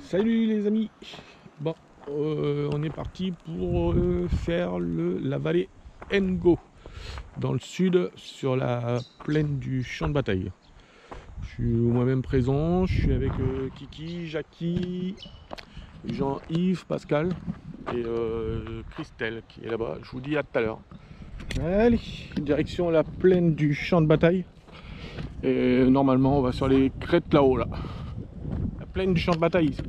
Salut les amis. Bon, on est parti pour faire la vallée Ngo dans le sud, sur la plaine du champ de bataille. Je suis moi-même présent, je suis avec Kiki, Jackie, Jean-Yves, Pascal et Christelle qui est là-bas. Je vous dis à tout à l'heure. Allez, direction la plaine du champ de bataille. Et normalement on va sur les crêtes là-haut là. La plaine du champ de bataille ici.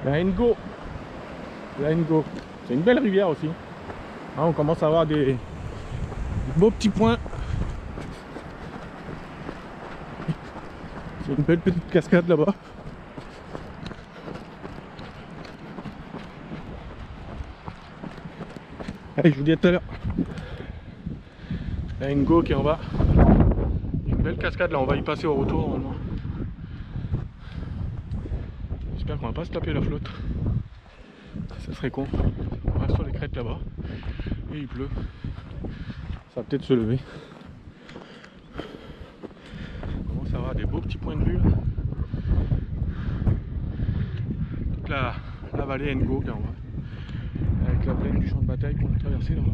La Ngo, c'est une belle rivière aussi. Hein, on commence à avoir des beaux petits points. C'est une belle petite cascade là-bas. Allez, je vous dis à tout à l'heure. La Ngo qui est en bas. Une belle cascade là, on va y passer au retour normalement. J'espère qu'on va pas se taper la flotte. Ça serait con. On va sur les crêtes là-bas. Et il pleut. Ça va peut-être se lever. On commence à avoir des beaux petits points de vue là. Toute la vallée Ngo qui est en bas. Avec la plaine du champ de bataille qu'on a traversé là-bas.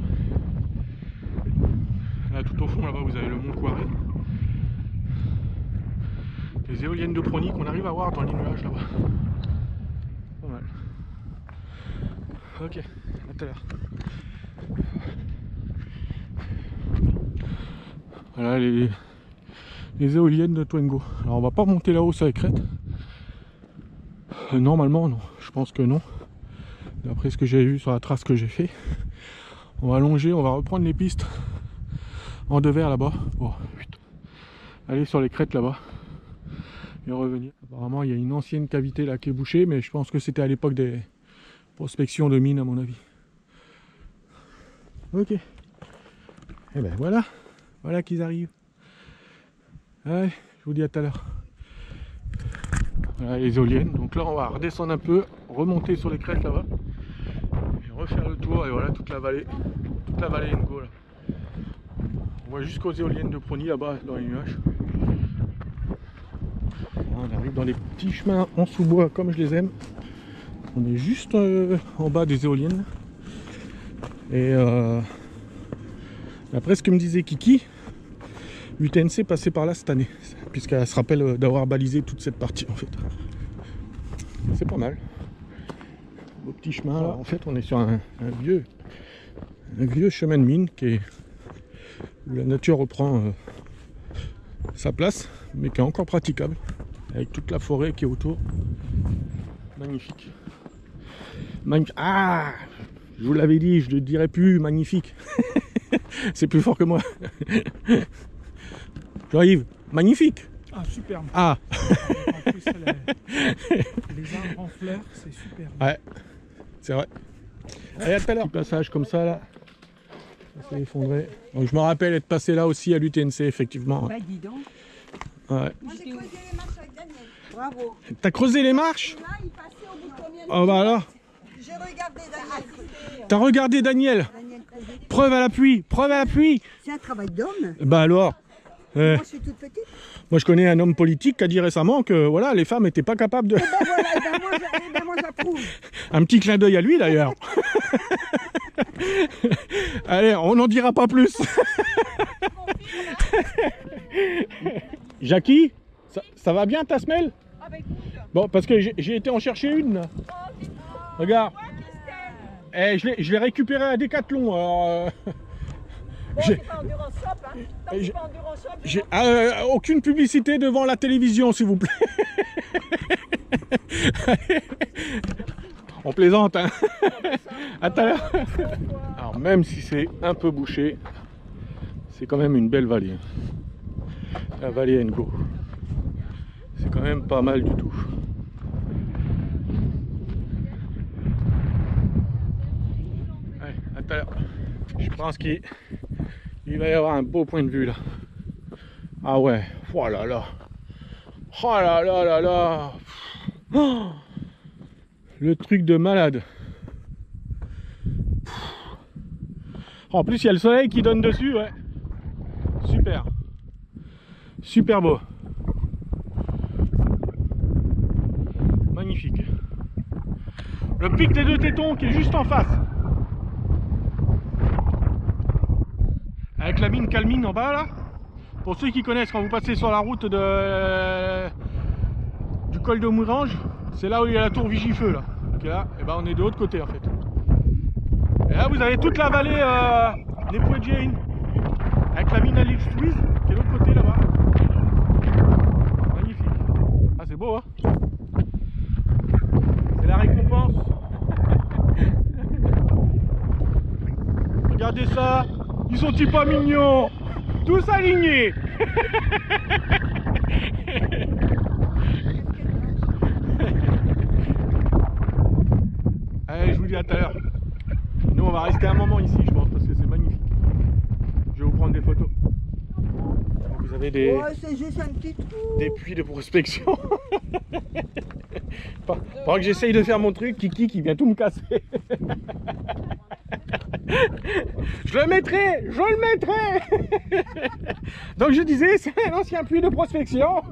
Là tout au fond là-bas vous avez le mont Kouaré. Les éoliennes de Prony qu'on arrive à voir dans les nuages là-bas. Pas mal. Ok, à tout à l'heure. Voilà les éoliennes de Ngo. Alors on va pas monter là-haut sur les crêtes. Normalement non, je pense que non. D'après ce que j'ai vu sur la trace que j'ai fait. On va longer, on va reprendre les pistes en devers là-bas. Oh, putain. Aller sur les crêtes là-bas. Et revenir. Apparemment il y a une ancienne cavité là qui est bouchée, mais je pense que c'était à l'époque des prospections de mines à mon avis. Ok. Et ben voilà. Voilà qu'ils arrivent. Allez, je vous dis à tout à l'heure. Voilà les éoliennes. Donc là on va redescendre un peu, remonter sur les crêtes là-bas. Et refaire le tour et voilà toute la vallée Ngo là. On voit jusqu'aux éoliennes de Prony là-bas dans les nuages. On arrive dans les petits chemins en sous-bois comme je les aime. On est juste en bas des éoliennes. Et d'après ce que me disait Kiki, l'UTNC passait par là cette année. Puisqu'elle se rappelle d'avoir balisé toute cette partie en fait. C'est pas mal. Beau petit chemin là. En fait on est sur un vieux chemin de mine où la nature reprend sa place, mais qui est encore praticable. Avec toute la forêt qui est autour. Magnifique. Ah, je vous l'avais dit, je ne le dirai plus, magnifique. C'est plus fort que moi. J'arrive, magnifique. Ah, superbe. Ah. En plus, les arbres en fleurs, c'est super. Ouais, c'est vrai. Allez, à tout à l'heure. Petit passage comme ça là. Ça s'est effondré. Donc je me rappelle être passé là aussi à l'UTNC, effectivement. Bah dis donc. Ouais. Moi j'ai creusé les marches avec Daniel. Bravo. T'as creusé les marches? Et là, il passait au bout de combien de Oh bah alors. J'ai regardé Daniel. T'as regardé Daniel? Daniel creusait. Preuve à l'appui, preuve à l'appui. C'est un travail d'homme. Bah alors. Moi je suis toute petite. Moi je connais un homme politique qui a dit récemment que voilà, les femmes n'étaient pas capables de... Ben voilà, moi j'approuve. Un petit clin d'œil à lui d'ailleurs. Allez, on n'en dira pas plus. Jackie, ça va bien ta semelle? Ah bah écoute. Bon, parce que j'ai été en chercher une là. Regarde. Eh, je l'ai récupérée à Decathlon. Alors, Bon, c'est pas endurance shop, hein. Tant que c'est pas endurance shop, aucune publicité devant la télévision, s'il vous plaît. On plaisante, hein. À tout à l'heure. Alors, même si c'est un peu bouché, c'est c'est quand même une belle vallée. La vallée Ngo. C'est quand même pas mal du tout. Allez, à tout à l'heure. Je pense qu'il va y avoir un beau point de vue là. Ah ouais, oh là là. Oh là là là là. Oh, le truc de malade. En plus il y a le soleil qui donne dessus, ouais. Super. Super beau. Magnifique. Le pic des Deux Tétons qui est juste en face. Avec la mine Calmine en bas là. Pour ceux qui connaissent, quand vous passez sur la route du col de Mourange, c'est là où il y a la tour Vigifeu là. Qui est là, et ben on est de l'autre côté en fait. Et là vous avez toute la vallée des Pouedjéin. Avec la mine à l'île Squeeze qui est de l'autre côté là-bas. Magnifique. Ah c'est beau hein. C'est la récompense. Regardez ça. Ils sont-ils pas mignons? Tous alignés. Allez, je vous dis à tout à l'heure. Nous on va rester un moment ici je pense parce que c'est magnifique. Je vais vous prendre des photos. Vous avez des, Ouais, c'est juste un petit trou. des puits de prospection. Pendant que j'essaye de faire mon truc, Kiki qui vient tout me casser. Je le mettrai. Donc je disais, c'est un ancien puits de prospection.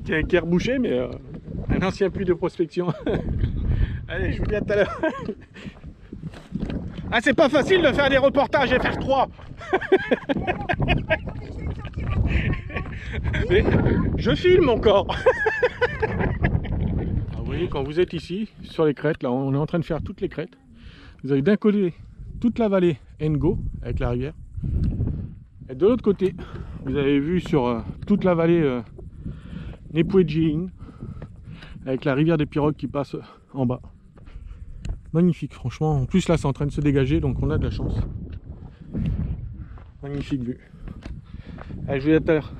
qui est rebouché, mais un ancien puits de prospection. Allez, je vous dis à tout à l'heure. Ah, c'est pas facile de faire des reportages FR3. Mais je filme encore. Alors, vous voyez, quand vous êtes ici, sur les crêtes, là, on est en train de faire toutes les crêtes. Vous avez d'un côté toute la vallée Ngo, avec la rivière. Et de l'autre côté, vous avez vu sur toute la vallée Nepouedjéin, avec la rivière des Pirogues qui passe en bas. Magnifique, franchement. En plus, là, c'est en train de se dégager, donc on a de la chance. Magnifique vue. Allez, je vous dis à tout à l'heure.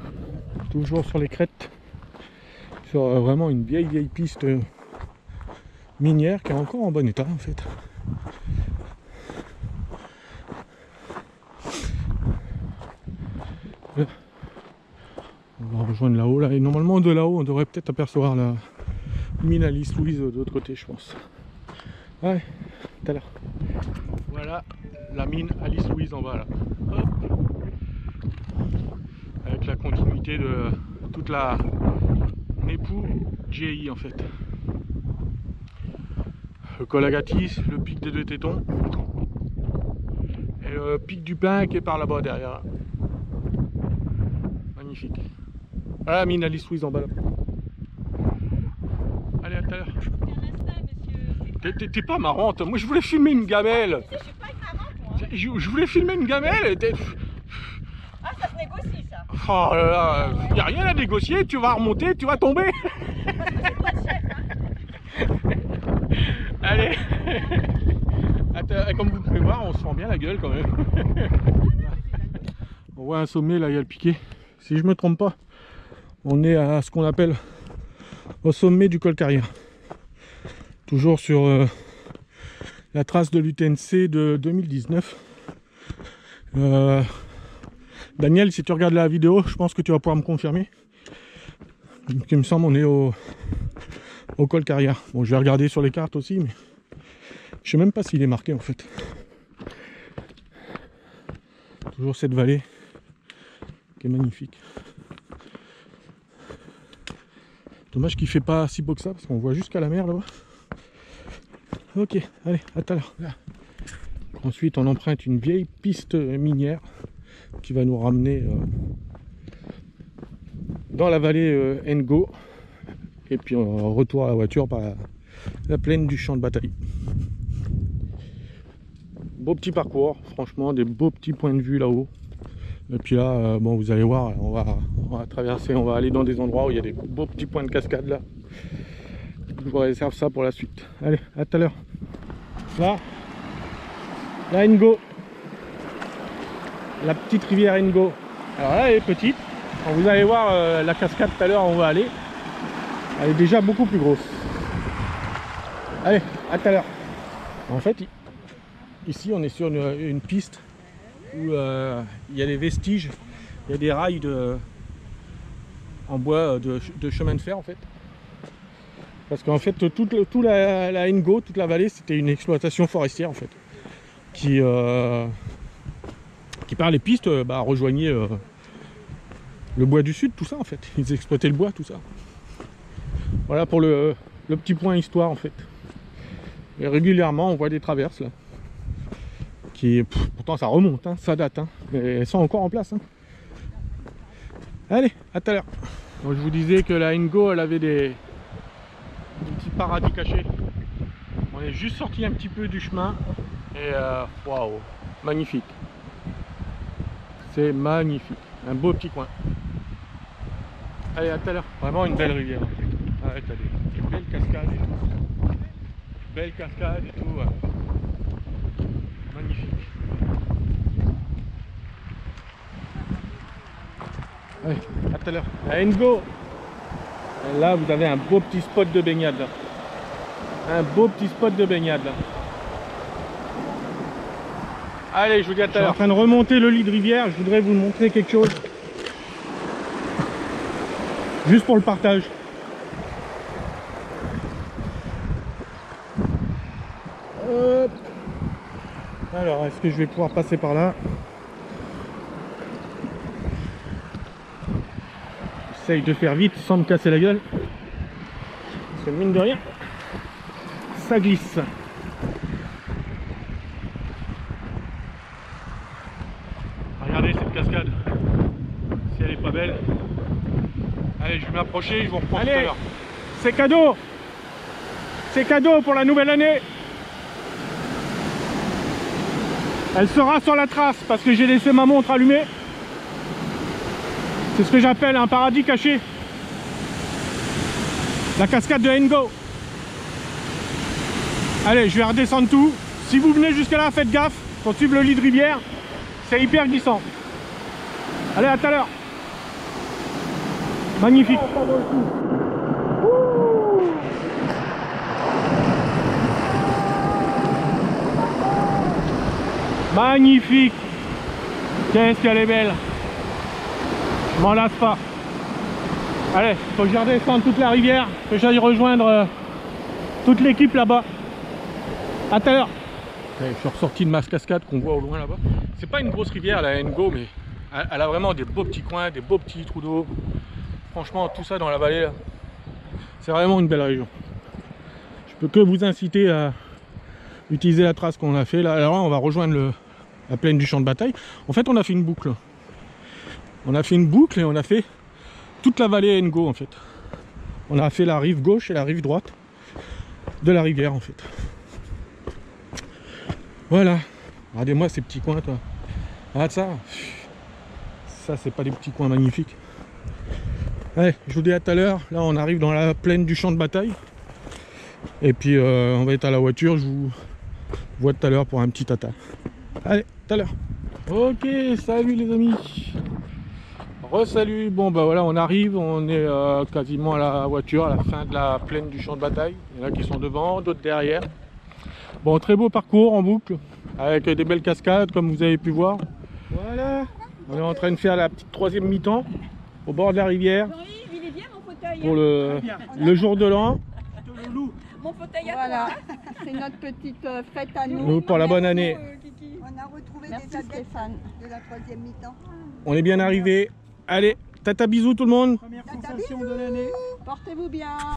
Toujours sur les crêtes. Sur vraiment une vieille piste minière qui est encore en bon état, en fait. On va rejoindre là-haut, là. Et normalement, de là-haut, on devrait peut-être apercevoir la mine à l'East Louise de l'autre côté, je pense. Ouais, tout à l'heure. Voilà la mine à l'East Louise en bas là. Hop. Avec la continuité de toute la Nepouedjéin en fait. Le col Agatis, le pic des Deux Tétons. Et le pic du Pin qui est par là-bas derrière. Magnifique. Voilà la mine à l'East Louise en bas là. Allez, à tout à l'heure. T'es pas marrante, moi je voulais filmer une gamelle. Je suis pas une marrante, moi. Je voulais filmer une gamelle. Ah, ça se négocie, ça. Oh là là, y a rien à négocier, tu vas remonter, tu vas tomber. Parce que c'est toi le chef, hein. Allez. Attends, comme vous pouvez voir, on se sent bien la gueule quand même. On voit un sommet, là il y a le piquet. Si je me trompe pas, on est à ce qu'on appelle au sommet du col Carrière. Toujours sur la trace de l'UTNC de 2019. Daniel, si tu regardes la vidéo, je pense que tu vas pouvoir me confirmer. Donc, il me semble on est au col Carrière. Bon, je vais regarder sur les cartes aussi, mais je sais même pas s'il est marqué en fait. Toujours cette vallée qui est magnifique. Dommage qu'il fait pas si beau que ça parce qu'on voit jusqu'à la mer là-bas. Ok, allez, à tout à l'heure. Ensuite, on emprunte une vieille piste minière qui va nous ramener dans la vallée Ngo. Et puis on retourne à la voiture par la plaine du champ de bataille. Beau petit parcours, franchement, des beaux petits points de vue là-haut. Et puis là, bon, vous allez voir, on va traverser, on va aller dans des endroits où il y a des beaux petits points de cascade là. Je vous réserve ça pour la suite. Allez, à tout à l'heure. Là, Ngo. la petite rivière Ngo. Alors là, elle est petite. Quand vous allez voir la cascade tout à l'heure, on va aller. Elle est déjà beaucoup plus grosse. Allez, à tout à l'heure. En fait, ici, on est sur une piste où il y a des vestiges, il y a des rails en bois de chemin de fer en fait. Parce qu'en fait, toute la Ngo, toute la vallée, c'était une exploitation forestière en fait. Qui par les pistes rejoignait le bois du sud, tout ça en fait. Ils exploitaient le bois, tout ça. Voilà pour le petit point histoire en fait. Et régulièrement on voit des traverses là. Pourtant ça remonte, hein, ça date, hein, mais elles sont encore en place. Hein. Allez, à tout à l'heure. Donc je vous disais que la Ngo elle avait des petits paradis cachés. On est juste sorti un petit peu du chemin et waouh, magnifique. C'est magnifique, un beau petit coin. Allez, à tout à l'heure. Vraiment une belle rivière. Arrête, allez, une belle cascade et tout. Belle cascade et tout. Ouais. Magnifique. Allez, à tout à l'heure. À Ngo. Et là, vous avez un beau petit spot de baignade là. Un beau petit spot de baignade là. Allez, je vous dis à tout à l'heure. Je suis en train de remonter le lit de rivière. Je voudrais vous montrer quelque chose. Juste pour le partage. Hop. Alors, est-ce que je vais pouvoir passer par là? J'essaye de faire vite sans me casser la gueule. Parce que mine de rien, ça glisse. Regardez cette cascade. Si elle est pas belle. Allez, je vais m'approcher, je vous reprends tout à l'heure. C'est cadeau. C'est cadeau pour la nouvelle année. Elle sera sur la trace parce que j'ai laissé ma montre allumée. C'est ce que j'appelle un paradis caché. La cascade de Ngo. Allez, je vais redescendre tout. Si vous venez jusque là, faites gaffe. Pour suivre le lit de rivière, c'est hyper glissant. Allez, à tout à l'heure. Magnifique. Magnifique. Qu'est-ce qu'elle est belle. Je m'en lasse pas. Allez, faut que je redescende toute la rivière, que j'aille rejoindre toute l'équipe là-bas. À tout à l'heure. Je suis ressorti de ma cascade qu'on voit au loin là-bas. C'est pas une grosse rivière la Ngo, mais elle a vraiment des beaux petits coins, des beaux petits trous d'eau. Franchement, tout ça dans la vallée, c'est vraiment une belle région. Je peux que vous inciter à utiliser la trace qu'on a fait. Là, alors là, on va rejoindre la plaine du champ de bataille. En fait, on a fait une boucle. On a fait une boucle et on a fait toute la vallée Ngo en fait. On a fait la rive gauche et la rive droite de la rivière en fait. Voilà. Regardez-moi ces petits coins, toi. Regarde ça. Ça, c'est pas des petits coins magnifiques. Allez, je vous dis à tout à l'heure. Là, on arrive dans la plaine du champ de bataille. Et puis, on va être à la voiture. Je vous vois tout à l'heure pour un petit tata. Allez, tout à l'heure. Ok, salut les amis. Re-salut. Bon, bah voilà, on arrive. On est quasiment à la voiture, à la fin de la plaine du champ de bataille. Il y en a qui sont devant, d'autres derrière. Bon, très beau parcours en boucle. Avec des belles cascades, comme vous avez pu voir. Voilà. On est en train de faire la petite troisième mi-temps au bord de la rivière Il est bien mon fauteuil. pour le jour de l'an. Mon fauteuil à Voilà, toi. c'est notre petite fête à nous. Pour la bonne année. Kiki. On a retrouvé Merci, des adeptes Stéphane. de la troisième mi-temps. On est bien arrivé. Allez, tata bisous tout le monde. Première sensation de l'année. Portez-vous bien.